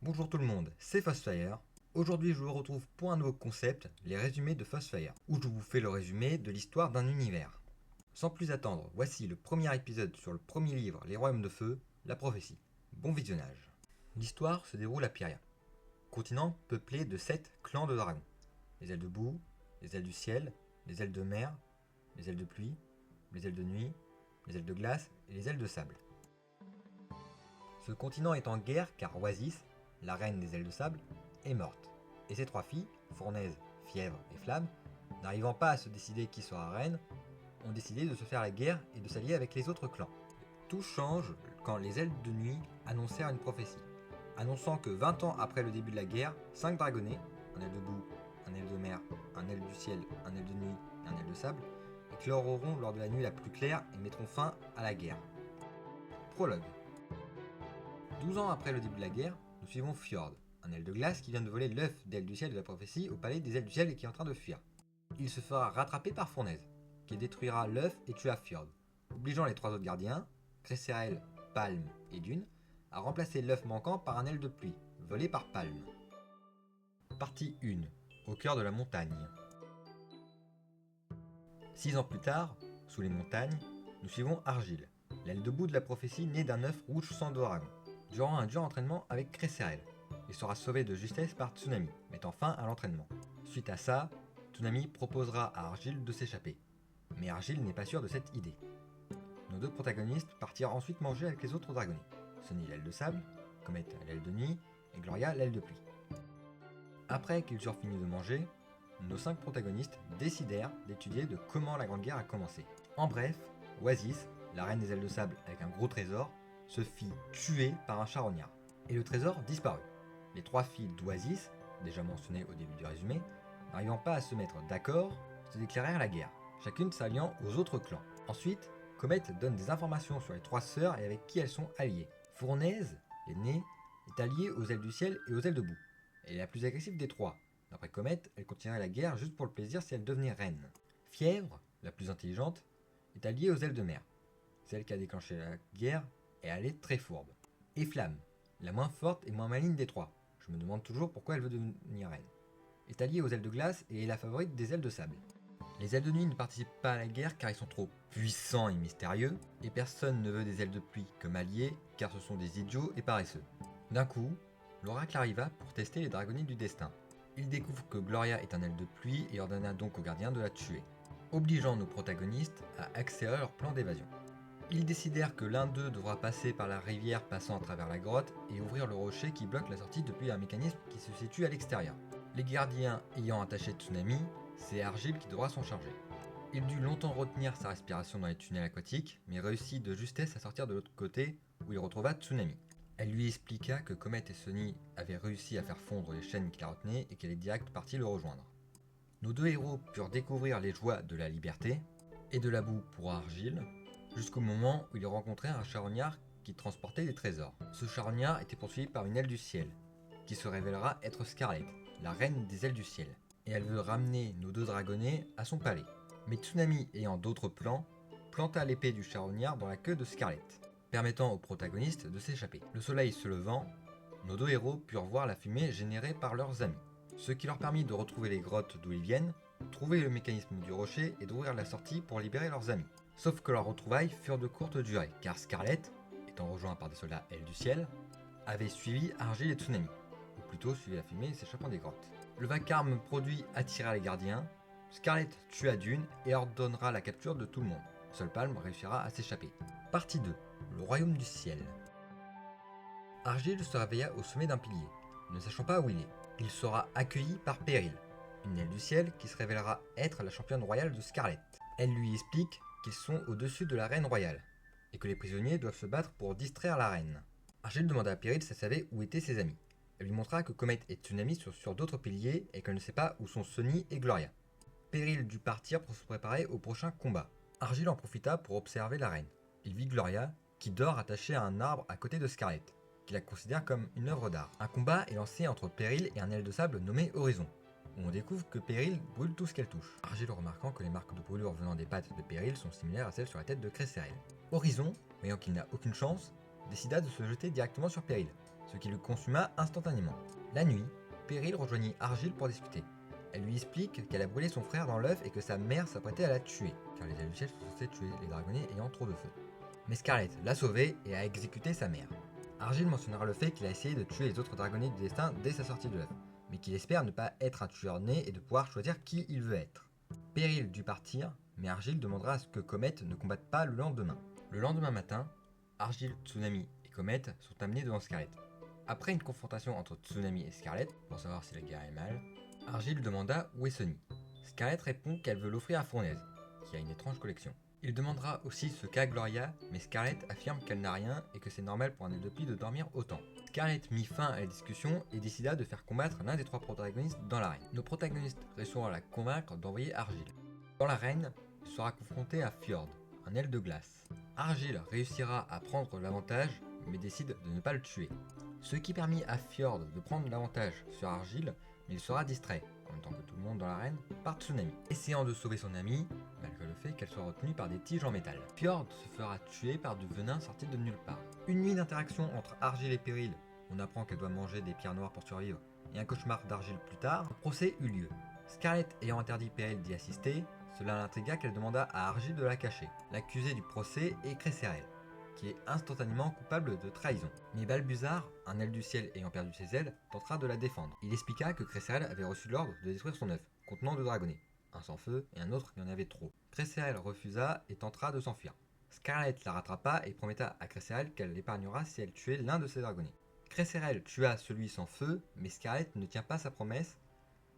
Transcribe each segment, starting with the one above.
Bonjour tout le monde, c'est Phosphire. Aujourd'hui je vous retrouve pour un nouveau concept, les résumés de Phosphire, où je vous fais le résumé de l'histoire d'un univers. Sans plus attendre, voici le premier épisode sur le premier livre, Les Royaumes de Feu, la prophétie. Bon visionnage. L'histoire se déroule à Pyria, continent peuplé de 7 clans de dragons. Les ailes de boue, les ailes du ciel, les ailes de mer, les ailes de pluie, les ailes de nuit, les ailes de glace et les ailes de sable. Ce continent est en guerre car Oasis, la reine des ailes de sable, est morte. Et ses 3 filles, Fournaise, Fièvre et Flamme, n'arrivant pas à se décider qui sera reine, ont décidé de se faire la guerre et de s'allier avec les autres clans. Tout change quand les ailes de nuit annoncèrent une prophétie, annonçant que 20 ans après le début de la guerre, 5 dragonnets, un aile de boue, un aile de mer, un aile du ciel, un aile de nuit et un aile de sable, écloreront lors de la nuit la plus claire et mettront fin à la guerre. Prologue. 12 ans après le début de la guerre, nous suivons Fjord, un aile de glace qui vient de voler l'œuf d'aile du ciel de la prophétie au palais des ailes du ciel et qui est en train de fuir. Il se fera rattraper par Fournaise, qui détruira l'œuf et tuera Fjord, obligeant les 3 autres gardiens, Cresserelle, Palme et Dune, à remplacer l'œuf manquant par un aile de pluie, volé par Palme. Partie 1. Au cœur de la montagne. 6 ans plus tard, sous les montagnes, nous suivons Argile, l'aile de boue de la prophétie née d'un œuf rouge sang de dragon, durant un dur entraînement avec Cresserelle. Il sera sauvé de justesse par Tsunami, mettant fin à l'entraînement. Suite à ça, Tsunami proposera à Argile de s'échapper. Mais Argile n'est pas sûr de cette idée. Nos 2 protagonistes partirent ensuite manger avec les autres dragonnets. Sunny l'aile de sable, Comet l'aile de nuit et Gloria l'aile de pluie. Après qu'ils eurent fini de manger, nos 5 protagonistes décidèrent d'étudier de comment la Grande Guerre a commencé. En bref, Oasis, la reine des ailes de sable avec un gros trésor, se fit tuer par un charognard. Et le trésor disparut. Les 3 filles d'Oasis, déjà mentionnées au début du résumé, n'arrivant pas à se mettre d'accord, se déclarèrent la guerre, chacune s'alliant aux autres clans. Ensuite, Comet donne des informations sur les 3 sœurs et avec qui elles sont alliées. Fournaise, l'aînée, est alliée aux ailes du ciel et aux ailes de boue. Elle est la plus agressive des 3. D'après Comet, elle continuerait la guerre juste pour le plaisir si elle devenait reine. Fièvre, la plus intelligente, est alliée aux ailes de mer. Celle qui a déclenché la guerre et elle est très fourbe. Et Flamme, la moins forte et moins maligne des 3, je me demande toujours pourquoi elle veut devenir reine, est alliée aux ailes de glace et est la favorite des ailes de sable. Les ailes de nuit ne participent pas à la guerre car ils sont trop puissants et mystérieux, et personne ne veut des ailes de pluie comme alliés car ce sont des idiots et paresseux. D'un coup, l'oracle arriva pour tester les dragonnets du destin. Il découvre que Gloria est un aile de pluie et ordonna donc aux gardiens de la tuer, obligeant nos protagonistes à accélérer leur plan d'évasion. Ils décidèrent que l'un d'eux devra passer par la rivière passant à travers la grotte et ouvrir le rocher qui bloque la sortie depuis un mécanisme qui se situe à l'extérieur. Les gardiens ayant attaché Tsunami, c'est Argile qui devra s'en charger. Il dut longtemps retenir sa respiration dans les tunnels aquatiques, mais réussit de justesse à sortir de l'autre côté où il retrouva Tsunami. Elle lui expliqua que Comet et Sunny avaient réussi à faire fondre les chaînes qui la retenaient et qu'elle est direct partie le rejoindre. Nos 2 héros purent découvrir les joies de la liberté et de la boue pour Argile, jusqu'au moment où ils rencontrèrent un charognard qui transportait des trésors. Ce charognard était poursuivi par une aile du ciel, qui se révélera être Scarlet, la reine des ailes du ciel, et elle veut ramener nos 2 dragonnets à son palais. Mais Tsunami, ayant d'autres plans, planta l'épée du charognard dans la queue de Scarlet, permettant aux protagonistes de s'échapper. Le soleil se levant, nos 2 héros purent voir la fumée générée par leurs amis, ce qui leur permit de retrouver les grottes d'où ils viennent, trouver le mécanisme du rocher et d'ouvrir la sortie pour libérer leurs amis. Sauf que leurs retrouvailles furent de courte durée, car Scarlet, étant rejoint par des soldats ailes du ciel, avait suivi Argile et Tsunami, ou plutôt suivi la fumée s'échappant des grottes. Le vacarme produit attira les gardiens, Scarlet tua Dune et ordonnera la capture de tout le monde. Seul Palme réussira à s'échapper. Partie 2. Le royaume du ciel. Argile se réveilla au sommet d'un pilier, ne sachant pas où il est. Il sera accueilli par Péril, une aile du ciel qui se révélera être la championne royale de Scarlet. Elle lui explique qu'ils sont au-dessus de la reine royale, et que les prisonniers doivent se battre pour distraire la reine. Argile demanda à Péril si elle savait où étaient ses amis. Elle lui montra que Comet et Tsunami sont sur d'autres piliers et qu'elle ne sait pas où sont Sunny et Gloria. Péril dut partir pour se préparer au prochain combat. Argile en profita pour observer la reine. Il vit Gloria, qui dort attachée à un arbre à côté de Scarlet, qui la considère comme une œuvre d'art. Un combat est lancé entre Péril et un aile de sable nommé Horizon, où on découvre que Péril brûle tout ce qu'elle touche. Argile remarquant que les marques de brûlure venant des pattes de Péril sont similaires à celles sur la tête de Cresserelle. Horizon, voyant qu'il n'a aucune chance, décida de se jeter directement sur Péril, ce qui le consuma instantanément. La nuit, Péril rejoignit Argile pour discuter. Elle lui explique qu'elle a brûlé son frère dans l'œuf et que sa mère s'apprêtait à la tuer, car les ailes du ciel sont censés tuer les dragonnets ayant trop de feu. Mais Scarlet l'a sauvée et a exécuté sa mère. Argile mentionnera le fait qu'il a essayé de tuer les autres dragonnets du destin dès sa sortie de l'œuf, mais qu'il espère ne pas être un tueur né et de pouvoir choisir qui il veut être. Péril dut partir, mais Argile demandera à ce que Comet ne combatte pas le lendemain. Le lendemain matin, Argile, Tsunami et Comet sont amenés devant Scarlet. Après une confrontation entre Tsunami et Scarlet, pour savoir si la guerre est mal, Argile demanda où est Sunny. Scarlet répond qu'elle veut l'offrir à Fournaise, qui a une étrange collection. Il demandera aussi ce qu'a Gloria, mais Scarlet affirme qu'elle n'a rien et que c'est normal pour un aile de pie de dormir autant. Scarlet mit fin à la discussion et décida de faire combattre l'un des trois protagonistes dans l'arène. Nos protagonistes réussiront à la convaincre d'envoyer Argile. Dans l'arène, il sera confronté à Fjord, un aile de glace. Argile réussira à prendre l'avantage, mais décide de ne pas le tuer. Ce qui permit à Fjord de prendre l'avantage sur Argile, mais il sera distrait, en même temps que tout le monde dans l'arène, par Tsunami, essayant de sauver son amie, malgré le fait qu'elle soit retenue par des tiges en métal. Fjord se fera tuer par du venin sorti de nulle part. Une nuit d'interaction entre Argile et Péril, on apprend qu'elle doit manger des pierres noires pour survivre, et un cauchemar d'Argile plus tard, le procès eut lieu. Scarlet ayant interdit Péril d'y assister, cela l'intrigua qu'elle demanda à Argile de la cacher. L'accusé du procès est Crécerelle, qui est instantanément coupable de trahison. Mais Balbuzar, un aile du ciel ayant perdu ses ailes, tentera de la défendre. Il expliqua que Crécerelle avait reçu l'ordre de détruire son œuf, contenant deux dragonnets, un sans feu et un autre qui en avait trop. Crécerelle refusa et tentera de s'enfuir. Scarlet la rattrapa et promettra à Crécerelle qu'elle l'épargnera si elle tuait l'un de ses dragonnets. Crécerelle tua celui sans feu, mais Scarlet ne tient pas sa promesse.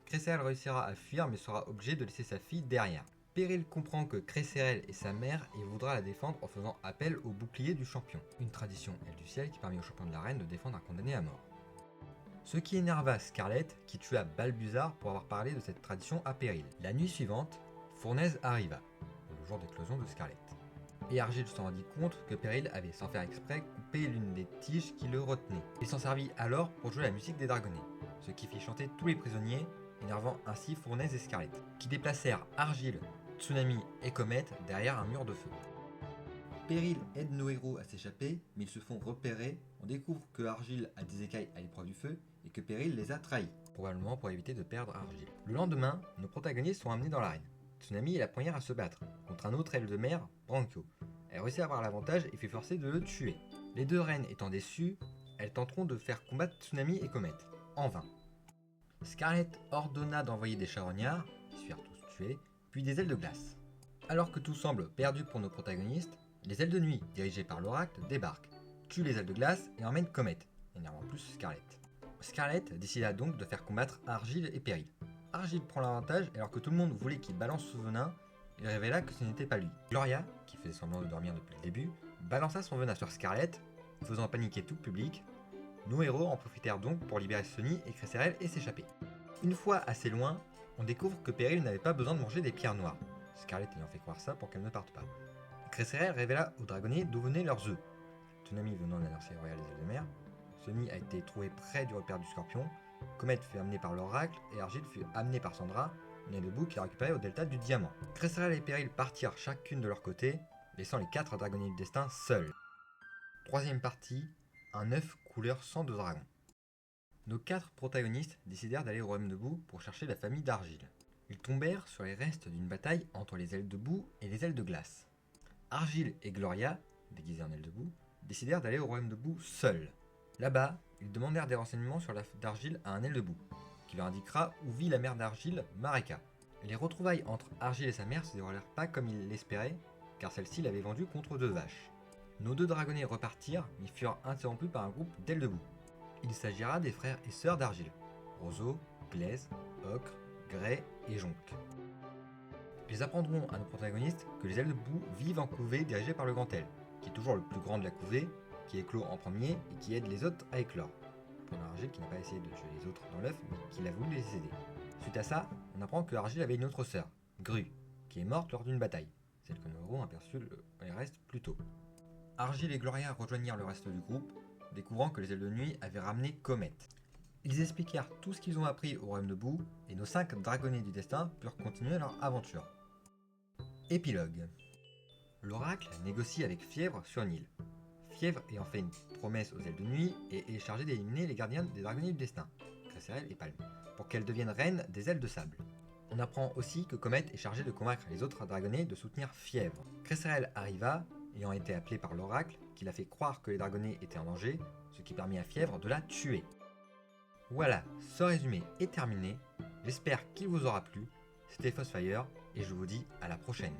Crécerelle réussira à fuir mais sera obligée de laisser sa fille derrière. Péril comprend que Crécerelle est sa mère et voudra la défendre en faisant appel au bouclier du champion, une tradition aile du ciel qui permet au champion de l'arène de défendre un condamné à mort. Ce qui énerva Scarlet, qui tua Balbuzar pour avoir parlé de cette tradition à Péril. La nuit suivante, Fournaise arriva, le jour d'éclosion de Scarlet. Et Argile s'en rendit compte que Péril avait, sans faire exprès, coupé l'une des tiges qui le retenaient. Il s'en servit alors pour jouer la musique des dragonnets, ce qui fit chanter tous les prisonniers, énervant ainsi Fournaise et Scarlet, qui déplacèrent Argile, Tsunami et Comet derrière un mur de feu. Péril aide nos héros à s'échapper, mais ils se font repérer. On découvre que Argile a des écailles à l'épreuve du feu et que Péril les a trahis, probablement pour éviter de perdre Argile. Le lendemain, nos protagonistes sont amenés dans l'arène. Tsunami est la première à se battre contre un autre aile de mer, Branchio. Elle réussit à avoir l'avantage et fait forcer de le tuer. Les deux reines étant déçues, elles tenteront de faire combattre Tsunami et Comet, en vain. Scarlet ordonna d'envoyer des charognards, qui se firent tous tuer, puis des ailes de glace. Alors que tout semble perdu pour nos protagonistes, les ailes de nuit, dirigées par l'oracle, débarquent, tuent les ailes de glace et emmènent Comet, énervant plus Scarlet. Scarlet décida donc de faire combattre Argile et Péril. Argile prend l'avantage alors que tout le monde voulait qu'il balance son venin, il révéla que ce n'était pas lui. Gloria, qui faisait semblant de dormir depuis le début, balança son venin sur Scarlet, faisant paniquer tout le public. Nos héros en profitèrent donc pour libérer Sunny et Crécerelle et s'échapper. Une fois assez loin, on découvre que Péril n'avait pas besoin de manger des pierres noires, Scarlet ayant fait croire ça pour qu'elle ne parte pas. Crécerelle révéla aux dragonnets d'où venaient leurs œufs. Tsunami venant de la nurserie royale des ailes de mer, Sunny a été trouvé près du repère du scorpion, Comet fut amené par l'oracle et Argile fut amené par Sandra, une aile de boue qu'il a récupérée au delta du diamant. Crécerelle et Péril partirent chacune de leur côté, laissant les 4 dragonnets du destin seuls. Troisième partie, un œuf couleur sang de dragon. Nos 4 protagonistes décidèrent d'aller au royaume de boue pour chercher la famille d'Argile. Ils tombèrent sur les restes d'une bataille entre les ailes de boue et les ailes de glace. Argile et Gloria, déguisées en ailes de boue, décidèrent d'aller au royaume de boue seuls. Là-bas, ils demandèrent des renseignements sur la d'Argile à un aile de boue, qui leur indiquera où vit la mère d'Argile, Marika. Les retrouvailles entre Argile et sa mère se déroulèrent pas comme ils l'espéraient, car celle-ci l'avait vendue contre 2 vaches. Nos 2 dragonnets repartirent, mais furent interrompus par un groupe d'ailes de boue. Il s'agira des frères et sœurs d'Argile, Roseau, Glaise, Ocre, Grey et Jonc. Ils apprendront à nos protagonistes que les ailes de boue vivent en couvée dirigée par le grand aile, qui est toujours le plus grand de la couvée, qui éclot en premier et qui aide les autres à éclore. Pendant Argile qui n'a pas essayé de tuer les autres dans l'œuf, mais qui a voulu les aider. Suite à ça, on apprend que Argile avait une autre sœur, Gru, qui est morte lors d'une bataille, celle que nos héros aperçut les restes plus tôt. Argile et Gloria rejoignirent le reste du groupe, découvrant que les ailes de nuit avaient ramené Comet. Ils expliquèrent tout ce qu'ils ont appris au royaume de boue, et nos 5 dragonnets du destin purent continuer leur aventure. Épilogue. L'oracle négocie avec Fièvre sur une île. Fièvre ayant fait une promesse aux Ailes de Nuit et est chargée d'éliminer les gardiens des dragonniers du destin, Cresserelle et Palme, pour qu'elles deviennent reines des Ailes de Sable. On apprend aussi que Comet est chargé de convaincre les autres dragonnets de soutenir Fièvre. Cresserelle arriva, ayant été appelé par l'oracle, qui l'a fait croire que les dragonnets étaient en danger, ce qui permit à Fièvre de la tuer. Voilà, ce résumé est terminé, j'espère qu'il vous aura plu, c'était Fossfire, et je vous dis à la prochaine.